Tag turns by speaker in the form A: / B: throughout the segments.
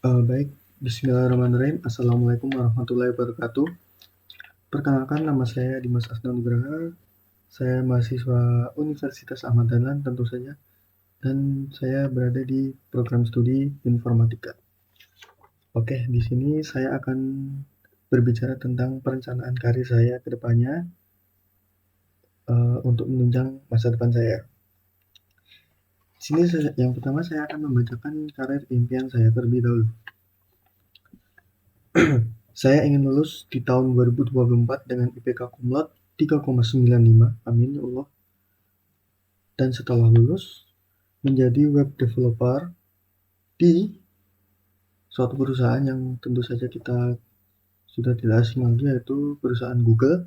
A: Baik, bismillahirrahmanirrahim. Assalamualaikum warahmatullahi wabarakatuh. Perkenalkan, nama saya Dimas Asna Nugraha. Saya mahasiswa Universitas Ahmad Dahlan tentu saja, dan saya berada di program studi Informatika. Oke, di sini saya akan berbicara tentang perencanaan karir saya ke depannya untuk menunjang masa depan saya. Di sini yang pertama saya akan membacakan karir impian saya terlebih dahulu. Saya ingin lulus di tahun 2024 dengan IPK cum laude 3,95, amin ya Allah. Dan setelah lulus, menjadi web developer di suatu perusahaan yang tentu saja kita sudah tidak asing lagi, yaitu perusahaan Google,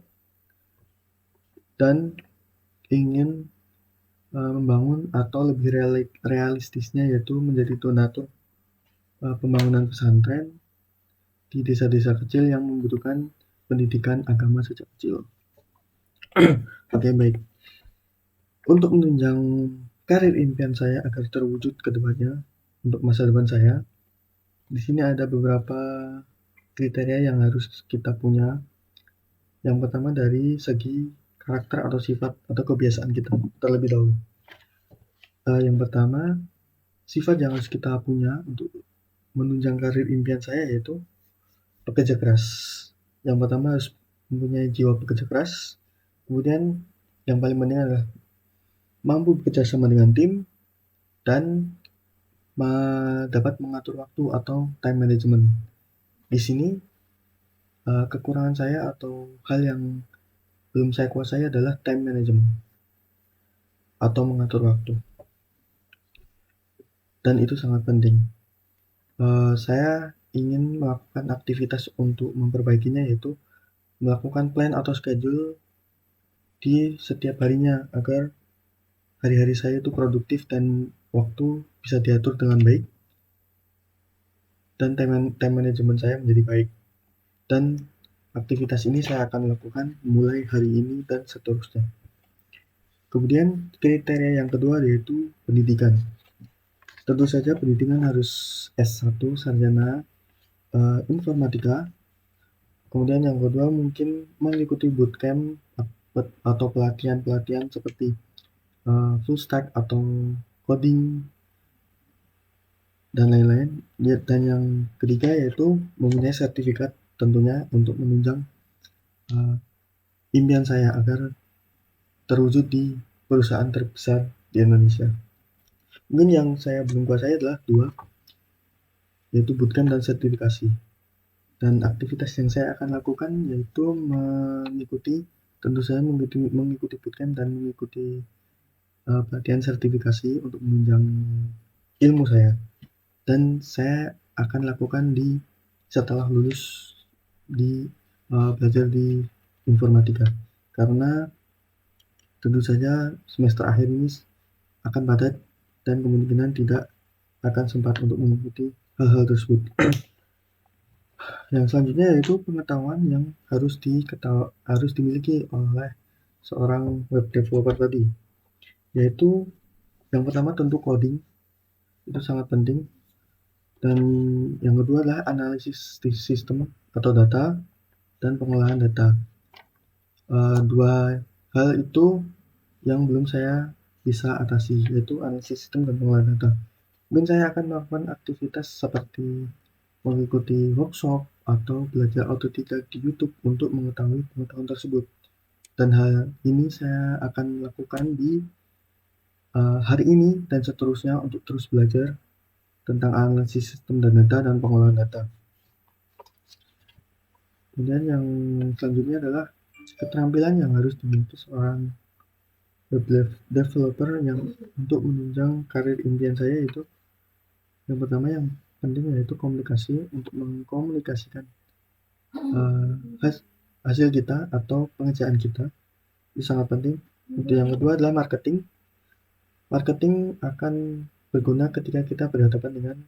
A: dan ingin membangun atau lebih realistisnya yaitu menjadi donatur pembangunan pesantren di desa-desa kecil yang membutuhkan pendidikan agama sejak kecil. Oke, baik. Untuk menunjang karir impian saya agar terwujud ke depannya untuk masa depan saya, di sini ada beberapa kriteria yang harus kita punya. Yang pertama dari segi karakter atau sifat atau kebiasaan kita terlebih dahulu. Yang pertama, sifat yang harus kita punya untuk menunjang karir impian saya yaitu pekerja keras. Yang pertama harus mempunyai jiwa pekerja keras. Kemudian yang paling penting adalah mampu bekerja sama dengan tim dan dapat mengatur waktu atau time management. Di sini kekurangan saya atau hal yang belum saya kuasai adalah time management atau mengatur waktu. Dan itu sangat penting. Saya ingin melakukan aktivitas untuk memperbaikinya, yaitu melakukan plan atau schedule di setiap harinya agar hari-hari saya itu produktif dan waktu bisa diatur dengan baik dan time management saya menjadi baik. Dan aktivitas ini saya akan lakukan mulai hari ini dan seterusnya. Kemudian kriteria yang kedua yaitu pendidikan. Tentu saja pendidikan harus S1 sarjana informatika. Kemudian yang kedua mungkin mengikuti bootcamp atau pelatihan-pelatihan seperti full stack atau coding dan lain-lain. Dan yang ketiga yaitu mempunyai sertifikat tentunya untuk menunjang impian saya agar terwujud di perusahaan terbesar di Indonesia. Mungkin yang saya belum kuasai adalah dua, yaitu bootcamp dan sertifikasi. Dan aktivitas yang saya akan lakukan yaitu tentu saja mengikuti bootcamp dan mengikuti pelatihan sertifikasi untuk menunjang ilmu saya. Dan saya akan lakukan setelah lulus belajar di informatika, karena tentu saja semester akhir ini akan padat dan kemungkinan tidak akan sempat untuk mengikuti hal-hal tersebut. Yang selanjutnya yaitu pengetahuan yang harus dimiliki oleh seorang web developer tadi, yaitu yang pertama tentu coding, itu sangat penting, dan yang kedua adalah analisis sistem atau data dan pengolahan data. Dua hal itu yang belum saya bisa atasi, yaitu analisis sistem dan pengolahan data. Mungkin saya akan melakukan aktivitas seperti mengikuti workshop atau belajar otodidak di YouTube untuk mengetahui pengetahuan tersebut. Dan hal ini saya akan lakukan di hari ini dan seterusnya untuk terus belajar tentang analisis sistem dan data dan pengolahan data. Kemudian yang selanjutnya adalah keterampilan yang harus dimiliki seorang web developer yang untuk menunjang karir impian saya, yaitu yang pertama yang penting yaitu komunikasi, untuk mengkomunikasikan hasil kita atau pengerjaan kita, itu sangat penting. Untuk yang kedua adalah marketing. Marketing akan berguna ketika kita berhadapan dengan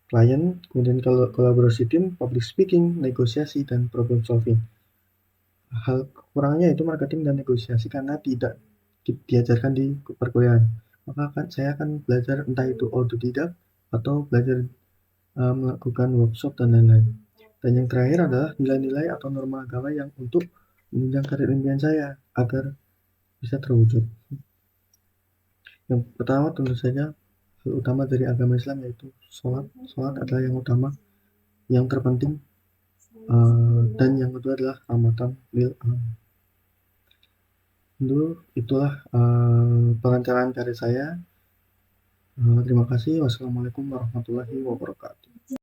A: klien, kemudian kolaborasi tim, public speaking, negosiasi, dan problem solving. Hal kekurangannya itu marketing dan negosiasi karena tidak diajarkan di perkuliahan. Maka saya akan belajar entah itu autodidak atau belajar melakukan workshop dan lain-lain. Dan yang terakhir adalah nilai-nilai atau norma agama yang untuk menunjang karir impian saya agar bisa terwujud. Yang pertama tentu saja hal utama dari agama Islam yaitu sholat. Sholat adalah yang utama, yang terpenting, dan yang kedua adalah rahmatan lil alamin. Dulu itulah perencanaan karir saya. Terima kasih. Wassalamualaikum warahmatullahi wabarakatuh.